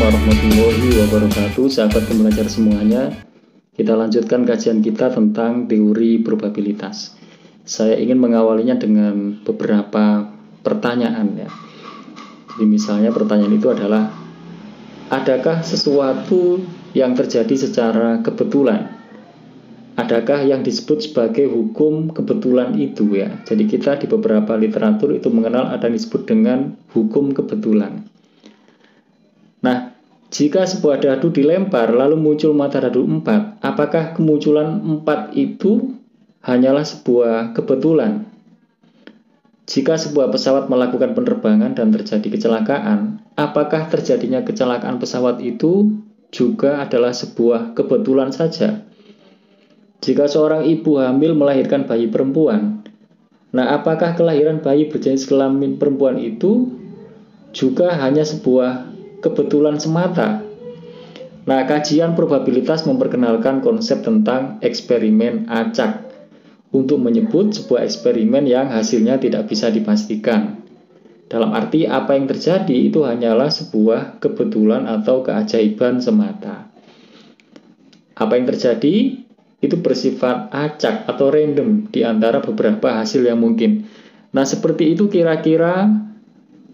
warahmatullahi wabarakatuh, sahabat pembelajar semuanya. Kita lanjutkan kajian kita tentang teori probabilitas. Saya ingin mengawalinya dengan beberapa pertanyaan ya. Jadi misalnya pertanyaan itu adalah, adakah sesuatu yang terjadi secara kebetulan? Adakah yang disebut sebagai hukum kebetulan itu ya? Jadi kita di beberapa literatur itu mengenal ada yang disebut dengan hukum kebetulan. Nah, jika sebuah dadu dilempar lalu muncul mata dadu 4, apakah kemunculan 4 itu hanyalah sebuah kebetulan? Jika sebuah pesawat melakukan penerbangan dan terjadi kecelakaan, apakah terjadinya kecelakaan pesawat itu juga adalah sebuah kebetulan saja? Jika seorang ibu hamil melahirkan bayi perempuan, nah apakah kelahiran bayi berjenis kelamin perempuan itu juga hanya sebuah kebetulan semata? Nah, kajian probabilitas memperkenalkan konsep tentang eksperimen acak untuk menyebut sebuah eksperimen yang hasilnya tidak bisa dipastikan. Dalam arti apa yang terjadi itu hanyalah sebuah kebetulan atau keajaiban semata. Apa yang terjadi itu bersifat acak atau random di antara beberapa hasil yang mungkin. Nah, seperti itu kira-kira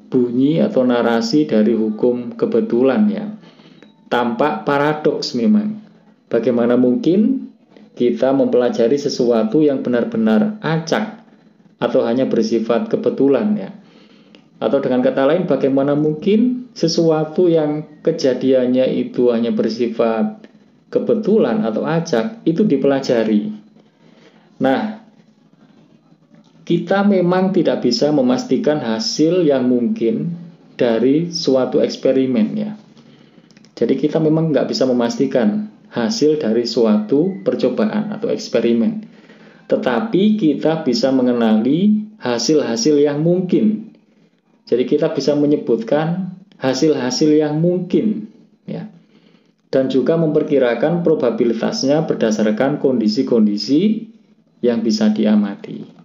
bunyi atau narasi dari hukum kebetulan ya. Tampak paradoks memang. Bagaimana mungkin kita mempelajari sesuatu yang benar-benar acak atau hanya bersifat kebetulan ya. Atau dengan kata lain, bagaimana mungkin sesuatu yang kejadiannya itu hanya bersifat kebetulan atau acak itu dipelajari. Nah, kita memang tidak bisa memastikan hasil yang mungkin dari suatu eksperimen ya. Jadi kita memang nggak bisa memastikan hasil dari suatu percobaan atau eksperimen. Tetapi kita bisa mengenali hasil-hasil yang mungkin. Jadi kita bisa menyebutkan hasil-hasil yang mungkin ya. Dan juga memperkirakan probabilitasnya berdasarkan kondisi-kondisi yang bisa diamati.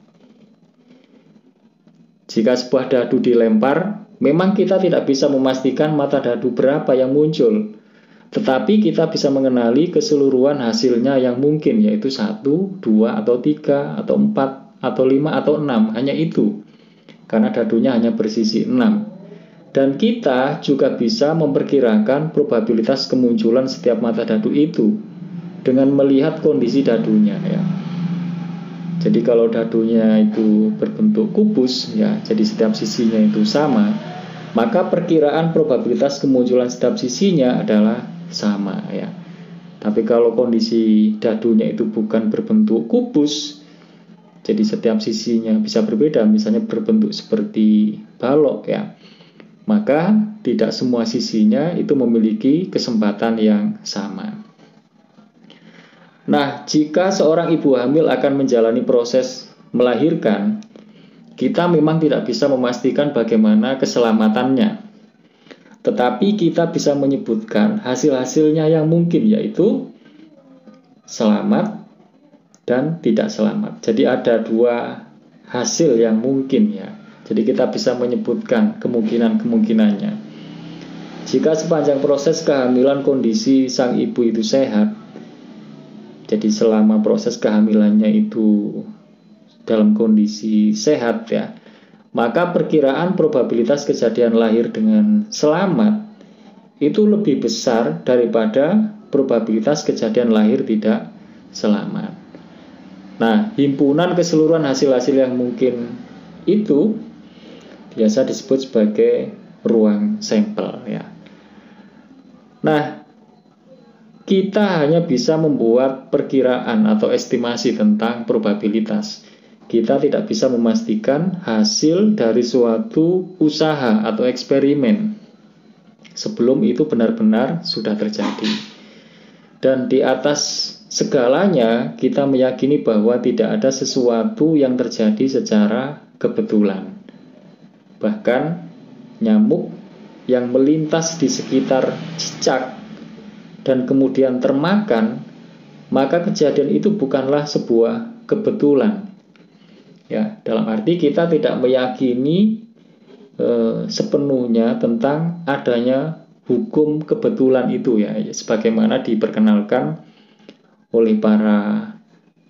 Jika sebuah dadu dilempar, memang kita tidak bisa memastikan mata dadu berapa yang muncul, tetapi kita bisa mengenali keseluruhan hasilnya yang mungkin, yaitu 1, 2, atau 3, atau 4, atau 5, atau 6, hanya itu, karena dadunya hanya bersisi 6. Dan kita juga bisa memperkirakan probabilitas kemunculan setiap mata dadu itu dengan melihat kondisi dadunya ya. Jadi kalau dadunya itu berbentuk kubus ya, jadi setiap sisinya itu sama, maka perkiraan probabilitas kemunculan setiap sisinya adalah sama ya. Tapi kalau kondisi dadunya itu bukan berbentuk kubus, jadi setiap sisinya bisa berbeda, misalnya berbentuk seperti balok ya, maka tidak semua sisinya itu memiliki kesempatan yang sama. Nah, jika seorang ibu hamil akan menjalani proses melahirkan, kita memang tidak bisa memastikan bagaimana keselamatannya. Tetapi kita bisa menyebutkan hasil-hasilnya yang mungkin, yaitu selamat dan tidak selamat. Jadi ada dua hasil yang mungkin ya. Jadi kita bisa menyebutkan kemungkinan-kemungkinannya. Jika sepanjang proses kehamilan kondisi sang ibu itu sehat, jadi selama proses kehamilannya itu dalam kondisi sehat ya, maka perkiraan probabilitas kejadian lahir dengan selamat itu lebih besar daripada probabilitas kejadian lahir tidak selamat. Nah, himpunan keseluruhan hasil-hasil yang mungkin itu biasa disebut sebagai ruang sampel ya. Nah, kita hanya bisa membuat perkiraan atau estimasi tentang probabilitas. Kita tidak bisa memastikan hasil dari suatu usaha atau eksperimen sebelum itu benar-benar sudah terjadi. Dan di atas segalanya kita meyakini bahwa tidak ada sesuatu yang terjadi secara kebetulan. Bahkan nyamuk yang melintas di sekitar cicak dan kemudian termakan, maka kejadian itu bukanlah sebuah kebetulan. Ya, dalam arti kita tidak meyakini sepenuhnya tentang adanya hukum kebetulan itu ya, sebagaimana diperkenalkan oleh para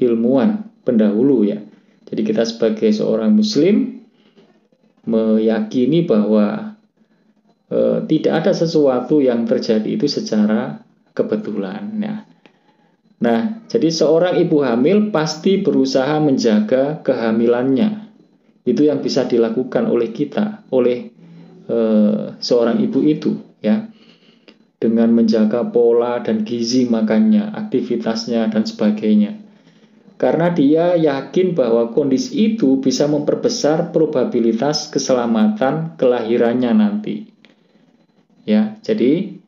ilmuwan pendahulu ya. Jadi kita sebagai seorang muslim meyakini bahwa tidak ada sesuatu yang terjadi itu secara kebetulan ya. Nah, jadi seorang ibu hamil pasti berusaha menjaga kehamilannya. Itu yang bisa dilakukan oleh kita, oleh seorang ibu itu ya, dengan menjaga pola dan gizi makannya, aktivitasnya dan sebagainya. Karena dia yakin bahwa kondisi itu bisa memperbesar probabilitas keselamatan kelahirannya nanti. Ya, jadi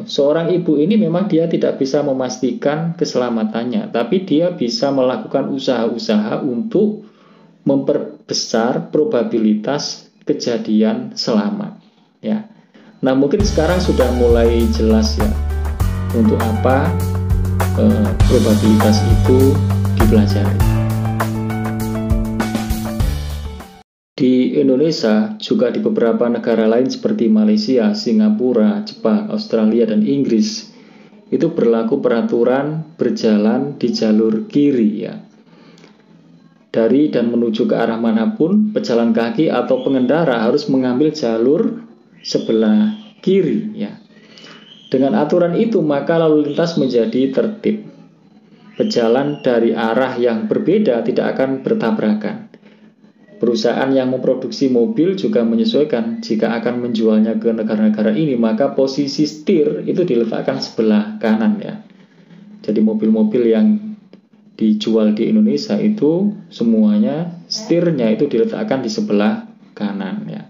seorang ibu ini memang dia tidak bisa memastikan keselamatannya, tapi dia bisa melakukan usaha-usaha untuk memperbesar probabilitas kejadian selamat ya. Nah, mungkin sekarang sudah mulai jelas ya untuk apa probabilitas itu dipelajari. Di Indonesia, juga di beberapa negara lain seperti Malaysia, Singapura, Jepang, Australia, dan Inggris, itu berlaku peraturan berjalan di jalur kiri ya. Dari dan menuju ke arah manapun, pejalan kaki atau pengendara harus mengambil jalur sebelah kiri ya. Dengan aturan itu, maka lalu lintas menjadi tertib. Pejalan dari arah yang berbeda tidak akan bertabrakan. Perusahaan yang memproduksi mobil juga menyesuaikan jika akan menjualnya ke negara-negara ini, maka posisi setir itu diletakkan sebelah kanan ya. Jadi mobil-mobil yang dijual di Indonesia itu semuanya setirnya itu diletakkan di sebelah kanan ya.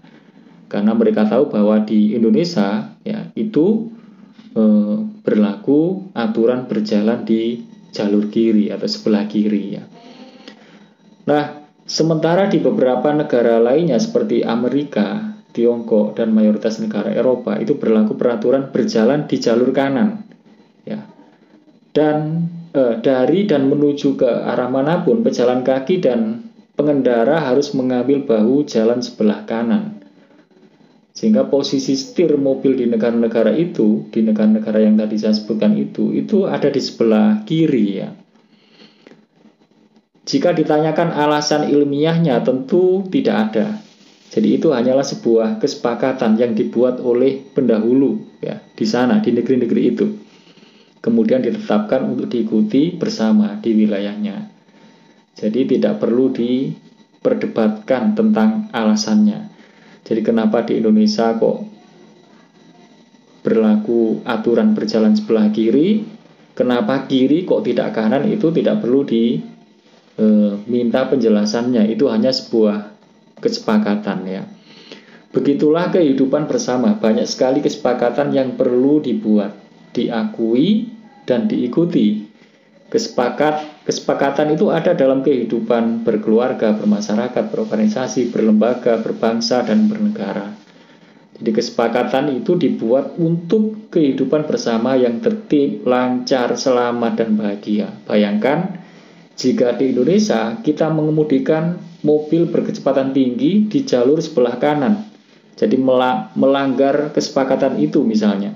Karena mereka tahu bahwa di Indonesia ya itu berlaku aturan berjalan di jalur kiri atau sebelah kiri ya. Nah, sementara di beberapa negara lainnya seperti Amerika, Tiongkok, dan mayoritas negara Eropa itu berlaku peraturan berjalan di jalur kanan ya. Dan dari dan menuju ke arah manapun, pejalan kaki dan pengendara harus mengambil bahu jalan sebelah kanan. Sehingga posisi setir mobil di negara-negara itu, di negara-negara yang tadi saya sebutkan itu ada di sebelah kiri ya. Jika ditanyakan alasan ilmiahnya, tentu tidak ada. Jadi itu hanyalah sebuah kesepakatan yang dibuat oleh pendahulu ya di sana, di negeri-negeri itu. Kemudian ditetapkan untuk diikuti bersama di wilayahnya. Jadi tidak perlu diperdebatkan tentang alasannya. Jadi kenapa di Indonesia kok berlaku aturan berjalan sebelah kiri, kenapa kiri kok tidak kanan, itu tidak perlu diminta penjelasannya. Itu hanya sebuah kesepakatan ya. Begitulah kehidupan bersama, banyak sekali kesepakatan yang perlu dibuat, diakui dan diikuti. Kesepakatan itu ada dalam kehidupan berkeluarga, bermasyarakat, berorganisasi, berlembaga, berbangsa, dan bernegara. Jadi kesepakatan itu dibuat untuk kehidupan bersama yang tertib, lancar, selamat, dan bahagia. Bayangkan jika di Indonesia kita mengemudikan mobil berkecepatan tinggi di jalur sebelah kanan, jadi melanggar kesepakatan itu misalnya,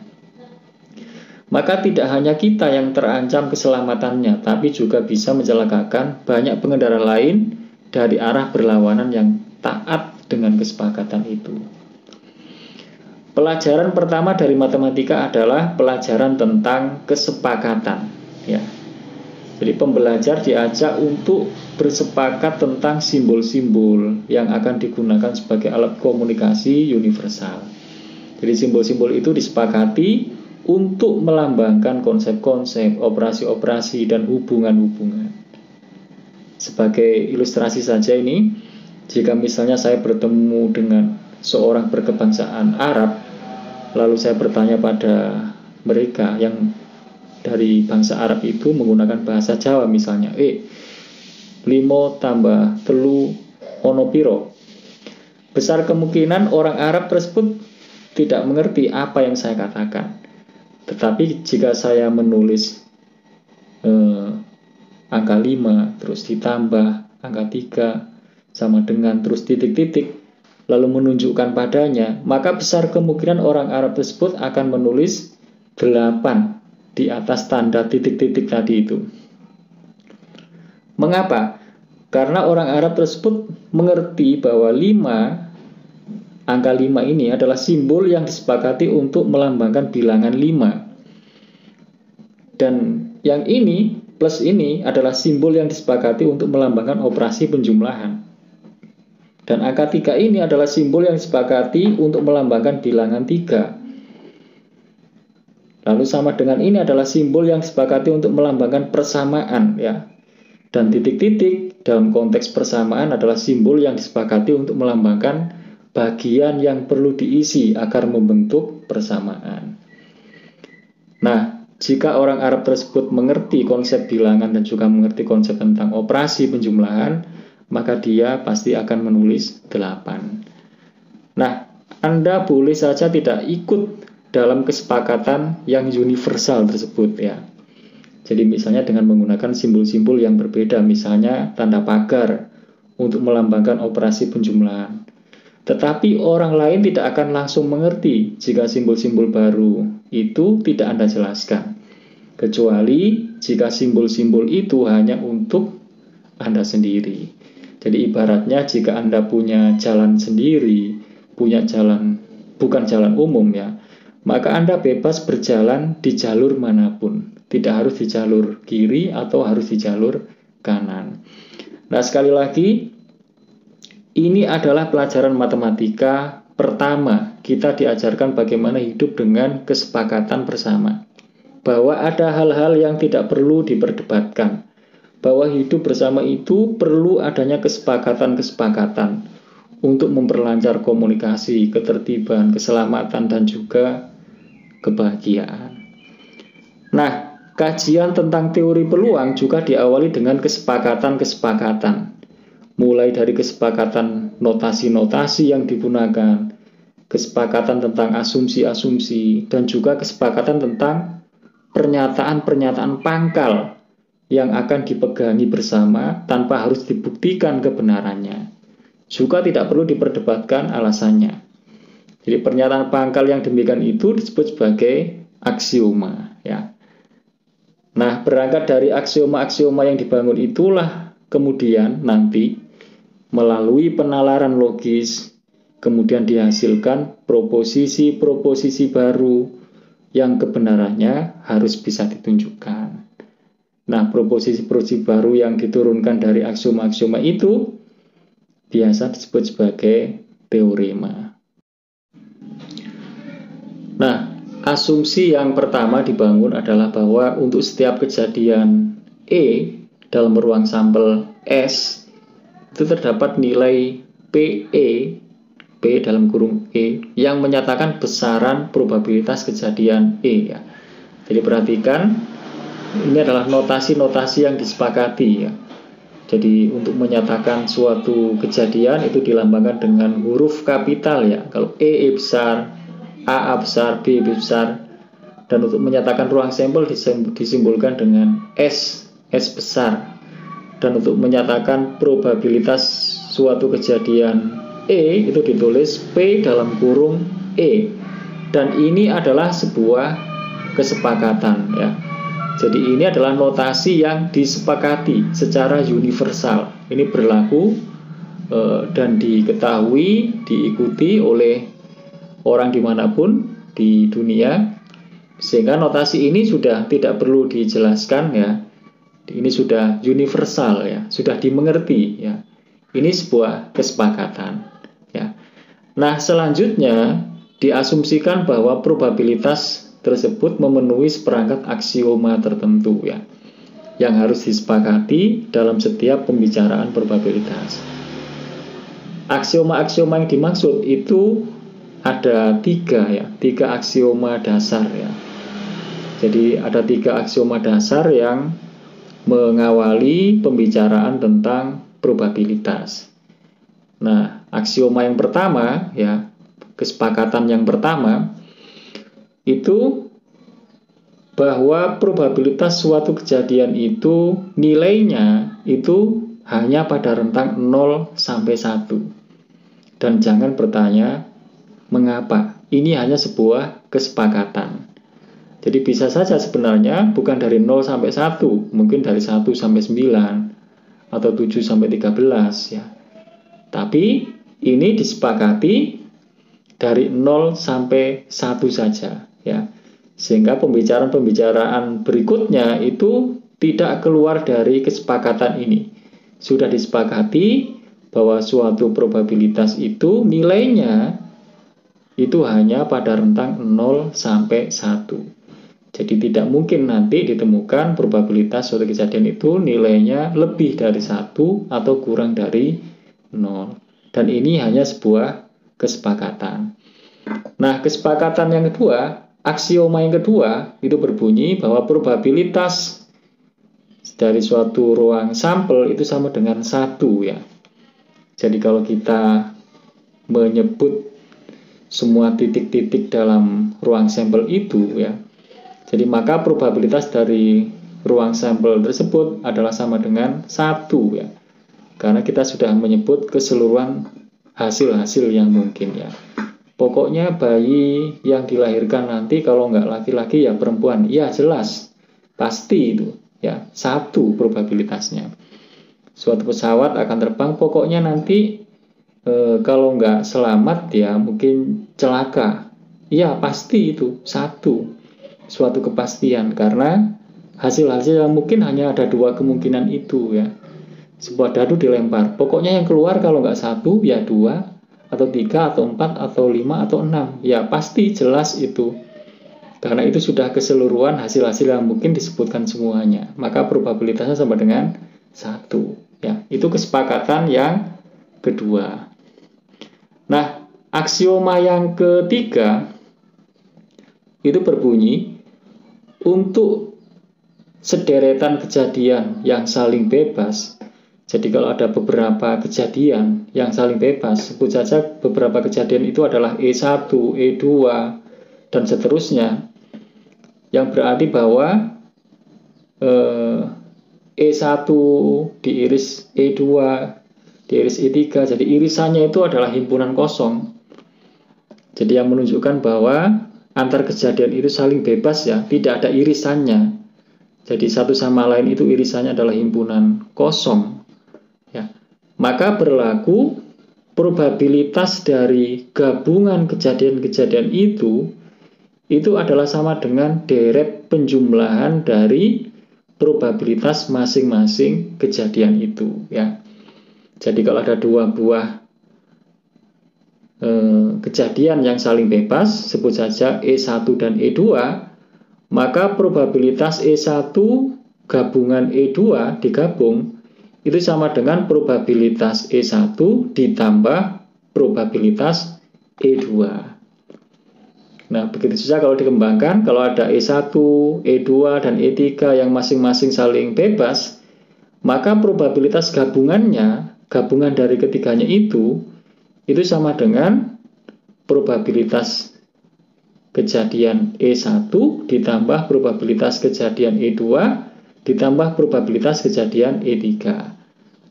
maka tidak hanya kita yang terancam keselamatannya, tapi juga bisa mencelakakan banyak pengendara lain dari arah berlawanan yang taat dengan kesepakatan itu. Pelajaran pertama dari matematika adalah pelajaran tentang kesepakatan ya. Jadi pembelajar diajak untuk bersepakat tentang simbol-simbol yang akan digunakan sebagai alat komunikasi universal. Jadi simbol-simbol itu disepakati untuk melambangkan konsep-konsep, operasi-operasi, dan hubungan-hubungan. Sebagai ilustrasi saja ini, jika misalnya saya bertemu dengan seorang berkebangsaan Arab, lalu saya bertanya pada mereka yang dari bangsa Arab itu menggunakan bahasa Jawa misalnya, 5 tambah telu ono piro. Besar kemungkinan orang Arab tersebut tidak mengerti apa yang saya katakan. Tetapi jika saya menulis angka 5 terus ditambah angka 3 sama dengan terus titik-titik, lalu menunjukkan padanya, maka besar kemungkinan orang Arab tersebut akan menulis 8 di atas tanda titik-titik tadi itu. Mengapa? Karena orang Arab tersebut mengerti bahwa angka 5 ini adalah simbol yang disepakati untuk melambangkan bilangan 5. Dan yang ini, plus ini adalah simbol yang disepakati untuk melambangkan operasi penjumlahan. Dan angka 3 ini adalah simbol yang disepakati untuk melambangkan bilangan 3. Lalu sama dengan ini adalah simbol yang disepakati untuk melambangkan persamaan, ya. Dan titik-titik dalam konteks persamaan adalah simbol yang disepakati untuk melambangkan bagian yang perlu diisi agar membentuk persamaan. Nah, jika orang Arab tersebut mengerti konsep bilangan dan juga mengerti konsep tentang operasi penjumlahan, maka dia pasti akan menulis 8. Nah, Anda boleh saja tidak ikut dalam kesepakatan yang universal tersebut, ya. Jadi misalnya dengan menggunakan simbol-simbol yang berbeda, misalnya tanda pagar untuk melambangkan operasi penjumlahan. Tetapi orang lain tidak akan langsung mengerti jika simbol-simbol baru itu tidak Anda jelaskan. Kecuali jika simbol-simbol itu hanya untuk Anda sendiri. Jadi ibaratnya jika Anda punya jalan sendiri, punya jalan, bukan jalan umum, ya, maka Anda bebas berjalan di jalur manapun. Tidak harus di jalur kiri atau harus di jalur kanan. Nah, sekali lagi, ini adalah pelajaran matematika pertama. Kita diajarkan bagaimana hidup dengan kesepakatan bersama. Bahwa ada hal-hal yang tidak perlu diperdebatkan. Bahwa hidup bersama itu perlu adanya kesepakatan-kesepakatan untuk memperlancar komunikasi, ketertiban, keselamatan, dan juga kebahagiaan. Nah, kajian tentang teori peluang juga diawali dengan kesepakatan-kesepakatan. Mulai dari kesepakatan notasi-notasi yang digunakan, kesepakatan tentang asumsi-asumsi, dan juga kesepakatan tentang pernyataan-pernyataan pangkal yang akan dipegangi bersama tanpa harus dibuktikan kebenarannya. Juga tidak perlu diperdebatkan alasannya. Jadi pernyataan pangkal yang demikian itu disebut sebagai aksioma, ya. Nah, berangkat dari aksioma-aksioma yang dibangun itulah kemudian nanti melalui penalaran logis kemudian dihasilkan proposisi-proposisi baru yang kebenarannya harus bisa ditunjukkan. Nah, proposisi-proposisi baru yang diturunkan dari aksioma-aksioma itu biasa disebut sebagai teorema. Nah, asumsi yang pertama dibangun adalah bahwa untuk setiap kejadian E dalam ruang sampel S itu terdapat nilai PE, P dalam kurung E, yang menyatakan besaran probabilitas kejadian E, ya. Jadi perhatikan, ini adalah notasi-notasi yang disepakati, ya. Jadi untuk menyatakan suatu kejadian itu dilambangkan dengan huruf kapital, ya. Kalau E besar, A besar, B besar. Dan untuk menyatakan ruang sampel disimbolkan dengan S besar. Dan untuk menyatakan probabilitas suatu kejadian E itu ditulis P dalam kurung E. Dan ini adalah sebuah kesepakatan, ya. Jadi ini adalah notasi yang disepakati secara universal. Ini berlaku dan diketahui, diikuti oleh orang dimanapun di dunia, sehingga notasi ini sudah tidak perlu dijelaskan, ya. Ini sudah universal, ya, sudah dimengerti, ya. Ini sebuah kesepakatan, ya. Nah, selanjutnya diasumsikan bahwa probabilitas tersebut memenuhi seperangkat aksioma tertentu, ya, yang harus disepakati dalam setiap pembicaraan probabilitas. Aksioma-aksioma yang dimaksud itu ada 3, ya, 3 aksioma dasar, ya. Jadi ada 3 aksioma dasar yang mengawali pembicaraan tentang probabilitas. Nah, aksioma yang pertama, ya, kesepakatan yang pertama itu bahwa probabilitas suatu kejadian itu nilainya itu hanya pada rentang 0 sampai 1. dan jangan bertanya mengapa. Ini hanya sebuah kesepakatan. Jadi bisa saja sebenarnya bukan dari 0 sampai 1, mungkin dari 1 sampai 9 atau 7 sampai 13 ya. Tapi ini disepakati dari 0 sampai 1 saja ya. Sehingga pembicaraan-pembicaraan berikutnya itu tidak keluar dari kesepakatan ini. Sudah disepakati bahwa suatu probabilitas itu nilainya itu hanya pada rentang 0 sampai 1. Jadi tidak mungkin nanti ditemukan probabilitas suatu kejadian itu nilainya lebih dari 1 atau kurang dari 0. Dan ini hanya sebuah kesepakatan. Nah, kesepakatan yang kedua, aksioma yang kedua itu berbunyi bahwa probabilitas dari suatu ruang sampel itu sama dengan 1 ya. Jadi kalau kita menyebut semua titik-titik dalam ruang sampel itu ya, jadi maka probabilitas dari ruang sampel tersebut adalah sama dengan 1 ya. Karena kita sudah menyebut keseluruhan hasil-hasil yang mungkin ya. Pokoknya bayi yang dilahirkan nanti kalau nggak laki-laki ya perempuan, ya jelas, pasti itu ya, 1 probabilitasnya. Suatu pesawat akan terbang, pokoknya nanti kalau nggak selamat ya mungkin celaka, ya pasti itu 1, suatu kepastian, karena hasil-hasil yang mungkin hanya ada 2 kemungkinan itu ya. Sebuah dadu dilempar, pokoknya yang keluar kalau nggak 1 ya 2 atau 3 atau 4 atau 5 atau 6, ya pasti jelas itu, karena itu sudah keseluruhan hasil-hasil yang mungkin disebutkan semuanya, maka probabilitasnya sama dengan 1 ya. Itu kesepakatan yang kedua. Nah, aksioma yang ketiga itu berbunyi untuk sederetan kejadian yang saling bebas. Jadi kalau ada beberapa kejadian yang saling bebas, sebut saja beberapa kejadian itu adalah E1, E2, dan seterusnya, yang berarti bahwa E1 diiris E2 diiris E3, jadi irisannya itu adalah himpunan kosong. Jadi yang menunjukkan bahwa antar kejadian itu saling bebas ya, tidak ada irisannya. Jadi satu sama lain itu irisannya adalah himpunan kosong ya. Maka berlaku probabilitas dari gabungan kejadian-kejadian itu adalah sama dengan deret penjumlahan dari probabilitas masing-masing kejadian itu ya. Jadi kalau ada 2 buah kejadian yang saling bebas, sebut saja E1 dan E2, maka probabilitas E1 gabungan E2 digabung itu sama dengan probabilitas E1 ditambah probabilitas E2. Nah, begitu saja kalau dikembangkan, kalau ada E1, E2, dan E3 yang masing-masing saling bebas, maka probabilitas gabungannya, gabungan dari ketiganya itu sama dengan probabilitas kejadian E1 ditambah probabilitas kejadian E2 ditambah probabilitas kejadian E3.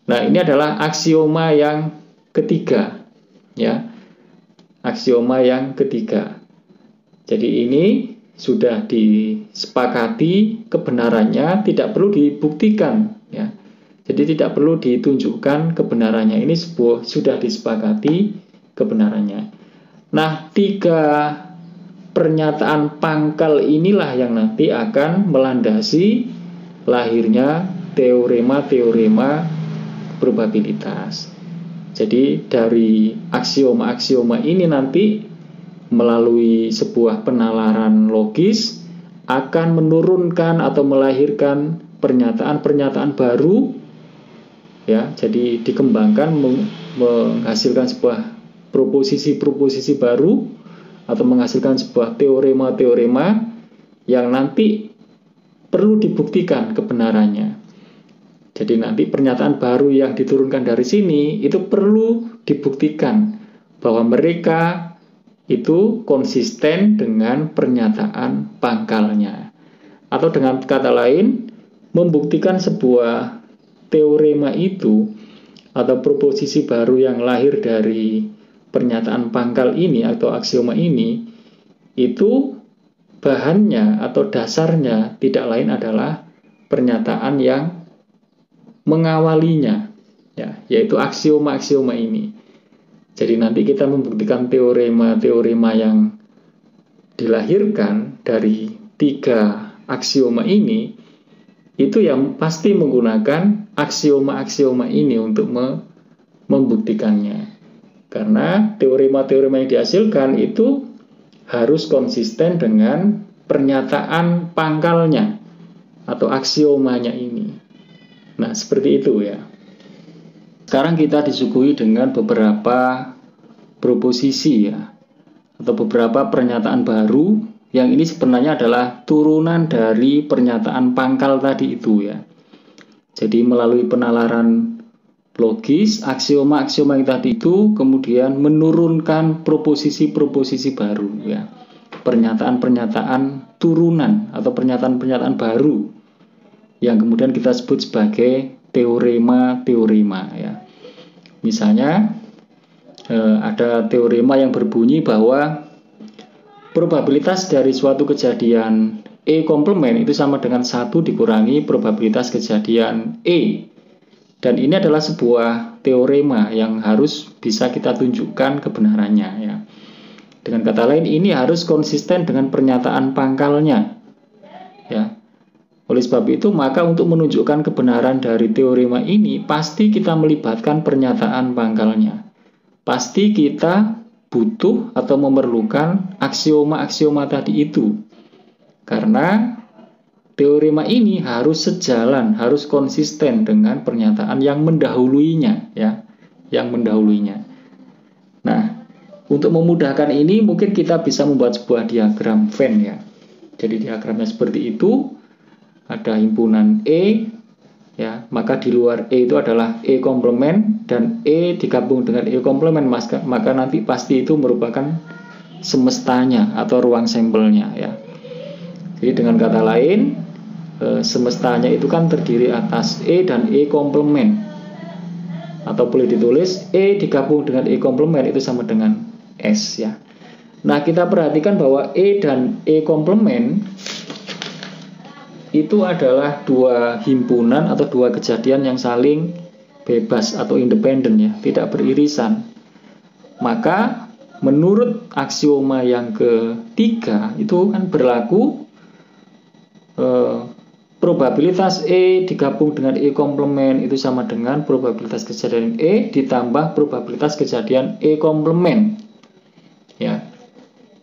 Nah, ini adalah aksioma yang ketiga ya. Aksioma yang ketiga. Jadi ini sudah disepakati kebenarannya, tidak perlu dibuktikan ya. Jadi tidak perlu ditunjukkan kebenarannya, ini sudah disepakati kebenarannya. Nah, 3 pernyataan pangkal inilah yang nanti akan melandasi lahirnya teorema-teorema probabilitas. Jadi dari aksioma-aksioma ini nanti melalui sebuah penalaran logis akan menurunkan atau melahirkan pernyataan-pernyataan baru ya. Jadi dikembangkan menghasilkan sebuah proposisi-proposisi baru atau menghasilkan sebuah teorema-teorema yang nanti perlu dibuktikan kebenarannya. Jadi nanti pernyataan baru yang diturunkan dari sini itu perlu dibuktikan bahwa mereka itu konsisten dengan pernyataan pangkalnya. Atau dengan kata lain, membuktikan sebuah teorema itu atau proposisi baru yang lahir dari pernyataan pangkal ini atau aksioma ini itu bahannya atau dasarnya tidak lain adalah pernyataan yang mengawalinya, ya, yaitu aksioma-aksioma ini. Jadi nanti kita membuktikan teorema-teorema yang dilahirkan dari 3 aksioma ini, itu yang pasti menggunakan aksioma-aksioma ini untuk membuktikannya. Karena teorema-teorema yang dihasilkan itu harus konsisten dengan pernyataan pangkalnya atau aksiomanya ini. Nah, seperti itu ya. Sekarang kita disuguhi dengan beberapa proposisi ya, atau beberapa pernyataan baru yang ini sebenarnya adalah turunan dari pernyataan pangkal tadi itu ya. Jadi melalui penalaran logis, aksioma-aksioma yang tadi itu kemudian menurunkan proposisi-proposisi baru ya. Pernyataan-pernyataan turunan atau pernyataan-pernyataan baru yang kemudian kita sebut sebagai teorema-teorema ya. Misalnya ada teorema yang berbunyi bahwa probabilitas dari suatu kejadian E komplement itu sama dengan 1 dikurangi probabilitas kejadian E. Dan ini adalah sebuah teorema yang harus bisa kita tunjukkan kebenarannya ya. Dengan kata lain, ini harus konsisten dengan pernyataan pangkalnya ya. Oleh sebab itu, maka untuk menunjukkan kebenaran dari teorema ini pasti kita melibatkan pernyataan pangkalnya. Pasti kita butuh atau memerlukan aksioma-aksioma tadi itu. Karena teorema ini harus sejalan, harus konsisten dengan pernyataan yang mendahuluinya ya, yang mendahuluinya. Nah, untuk memudahkan ini mungkin kita bisa membuat sebuah diagram Venn ya. Jadi diagramnya seperti itu. Ada himpunan E ya, maka di luar E itu adalah E komplement dan E digabung dengan E komplement, maka nanti pasti itu merupakan semestanya atau ruang sampelnya ya. Jadi dengan kata lain, semestanya itu kan terdiri atas E dan E komplement, atau boleh ditulis E digabung dengan E komplement itu sama dengan S ya. Nah, kita perhatikan bahwa E dan E komplement itu adalah 2 himpunan atau 2 kejadian yang saling bebas atau independen ya, tidak beririsan. Maka menurut aksioma yang ketiga itu kan berlaku probabilitas E digabung dengan E komplement itu sama dengan probabilitas kejadian E ditambah probabilitas kejadian E komplement ya,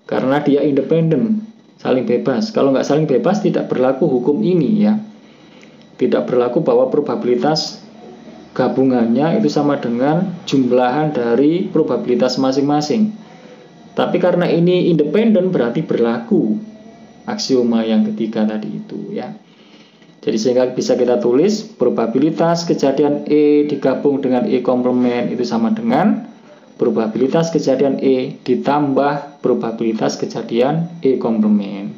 karena dia independen, saling bebas. Kalau nggak saling bebas tidak berlaku hukum ini ya. Tidak berlaku bahwa probabilitas gabungannya itu sama dengan jumlahan dari probabilitas masing-masing. Tapi karena ini independen berarti berlaku aksioma yang ketiga tadi itu ya. Jadi sehingga bisa kita tulis probabilitas kejadian E digabung dengan E komplement itu sama dengan probabilitas kejadian E ditambah probabilitas kejadian E komplement.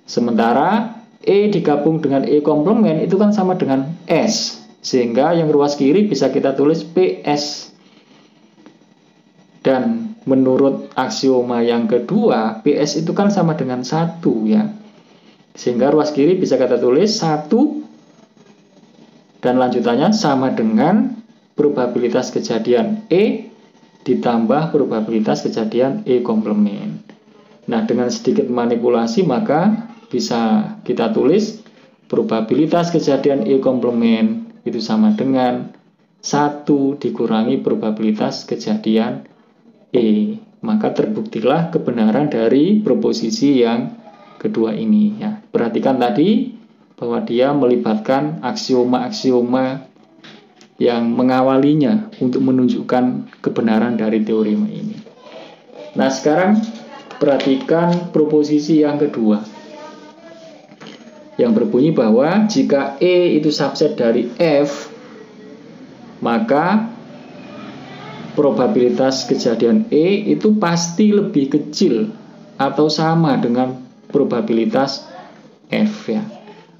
Sementara E digabung dengan E komplement itu kan sama dengan S, sehingga yang ruas kiri bisa kita tulis PS. Dan menurut aksioma yang kedua, PS itu kan sama dengan 1 ya, sehingga ruas kiri bisa kita tulis 1 dan lanjutannya sama dengan probabilitas kejadian E ditambah probabilitas kejadian E komplement. Nah, dengan sedikit manipulasi maka bisa kita tulis probabilitas kejadian E komplement itu sama dengan 1 dikurangi probabilitas kejadian E. Maka terbuktilah kebenaran dari proposisi yang kedua ini ya. Perhatikan tadi bahwa dia melibatkan aksioma-aksioma yang mengawalinya untuk menunjukkan kebenaran dari teorema ini. Nah, sekarang perhatikan proposisi yang kedua yang berbunyi bahwa jika E itu subset dari F, maka probabilitas kejadian E itu pasti lebih kecil atau sama dengan probabilitas F ya.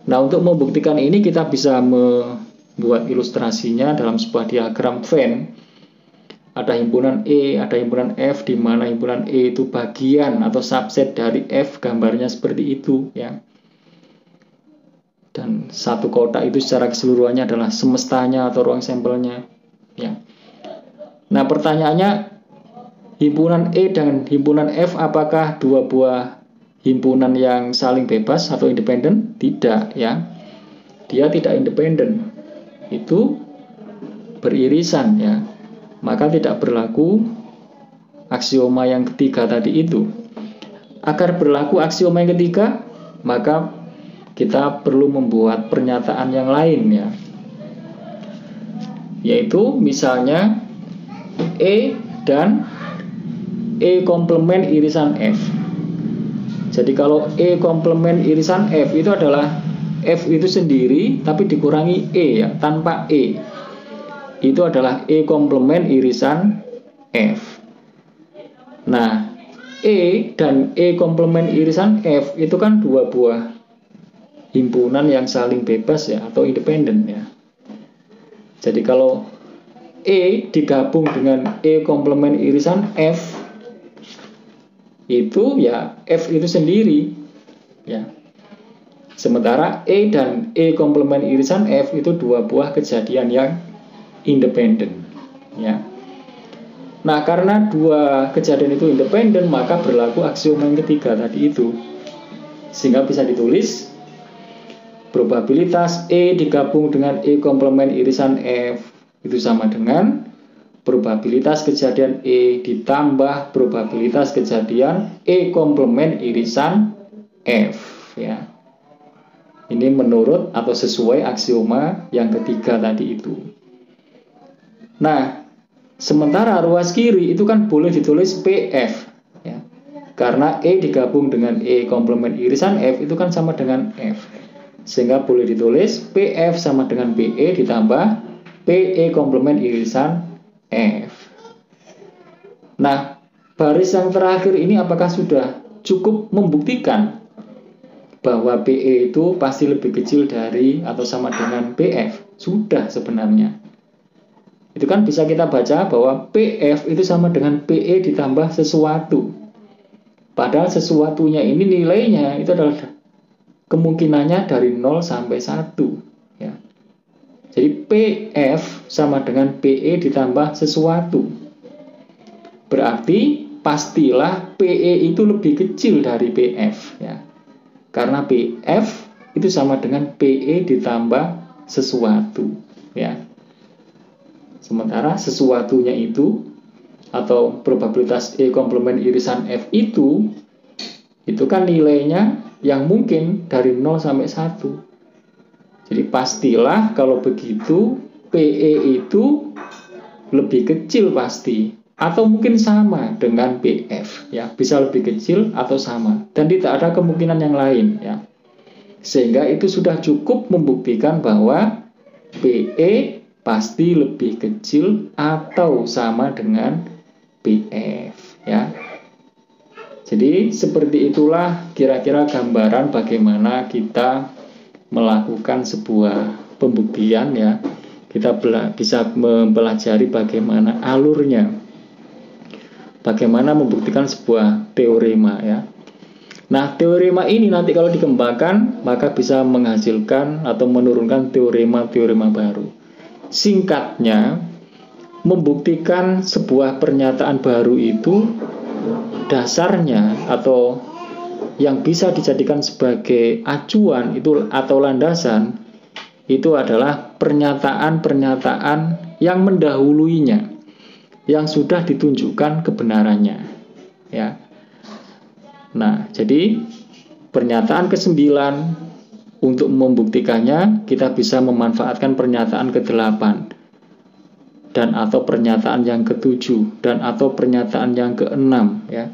Nah, untuk membuktikan ini kita bisa membuat ilustrasinya dalam sebuah diagram Venn. ada himpunan E, ada himpunan F, di mana himpunan E itu bagian atau subset dari F, gambarnya seperti itu ya. Dan satu kotak itu secara keseluruhannya adalah semestanya atau ruang sampelnya ya. Nah, pertanyaannya, himpunan E dan himpunan F apakah dua buah himpunan yang saling bebas atau independen? Tidak ya. Dia tidak independen. Itu beririsan ya. Maka tidak berlaku aksioma yang ketiga tadi itu. Agar berlaku aksioma yang ketiga, maka kita perlu membuat pernyataan yang lain ya. Yaitu misalnya E dan E komplement irisan F. Jadi kalau E komplement irisan F itu adalah F itu sendiri tapi dikurangi E ya, tanpa E. Itu adalah E komplement irisan F. Nah, E dan E komplement irisan F itu kan dua buah himpunan yang saling bebas ya, atau independen ya. Jadi kalau E digabung dengan E komplement irisan F, itu ya F itu sendiri ya. Sementara E dan E komplement irisan F itu dua buah kejadian yang independen ya. Nah, karena dua kejadian itu independen, maka berlaku aksioma yang ketiga tadi itu. Sehingga bisa ditulis probabilitas E digabung dengan E komplement irisan F itu sama dengan probabilitas kejadian E ditambah probabilitas kejadian E komplement irisan F ya. Ini menurut atau sesuai aksioma yang ketiga tadi itu. Nah, sementara ruas kiri itu kan boleh ditulis PF ya. Karena E digabung dengan E komplement irisan F itu kan sama dengan F. Sehingga boleh ditulis PF sama dengan PE ditambah PE komplement irisan F. Nah, baris yang terakhir ini apakah sudah cukup membuktikan bahwa PE itu pasti lebih kecil dari atau sama dengan PF? Sudah sebenarnya. Itu kan bisa kita baca bahwa PF itu sama dengan PE ditambah sesuatu. Padahal sesuatunya ini nilainya itu adalah kemungkinannya dari 0 sampai 1 ya. Jadi PF sama dengan PE ditambah sesuatu. Berarti pastilah PE itu lebih kecil dari PF ya. Karena PF itu sama dengan PE ditambah sesuatu ya. Sementara sesuatunya itu atau probabilitas E komplement irisan F itu kan nilainya yang mungkin dari 0 sampai 1. Jadi pastilah kalau begitu PE itu lebih kecil pasti, atau mungkin sama dengan PF ya, bisa lebih kecil atau sama, dan tidak ada kemungkinan yang lain ya. Sehingga itu sudah cukup membuktikan bahwa PE pasti lebih kecil atau sama dengan PF ya. Jadi seperti itulah kira-kira gambaran bagaimana kita melakukan sebuah pembuktian ya. Kita bisa mempelajari bagaimana alurnya, bagaimana membuktikan sebuah teorema ya. Nah, teorema ini nanti kalau dikembangkan maka bisa menghasilkan atau menurunkan teorema-teorema baru. Singkatnya, membuktikan sebuah pernyataan baru itu dasarnya atau yang bisa dijadikan sebagai acuan itu atau landasan itu adalah pernyataan-pernyataan yang mendahuluinya, yang sudah ditunjukkan kebenarannya ya. Nah, jadi pernyataan ke-9 untuk membuktikannya kita bisa memanfaatkan pernyataan ke-8 dan atau pernyataan yang ke-7 dan atau pernyataan yang ke-6 ya,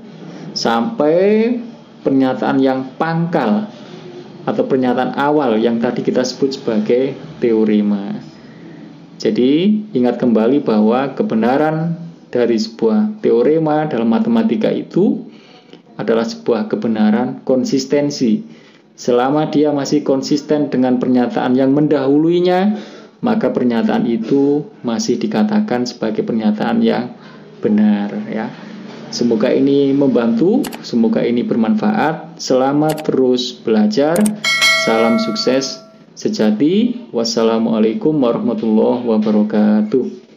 sampai pernyataan yang pangkal atau pernyataan awal yang tadi kita sebut sebagai teorema. Jadi ingat kembali bahwa kebenaran dari sebuah teorema dalam matematika itu adalah sebuah kebenaran konsistensi. Selama dia masih konsisten dengan pernyataan yang mendahuluinya, maka pernyataan itu masih dikatakan sebagai pernyataan yang benar ya. Semoga ini membantu, semoga ini bermanfaat. Selamat terus belajar. Salam sukses sejati. Wassalamualaikum warahmatullahi wabarakatuh.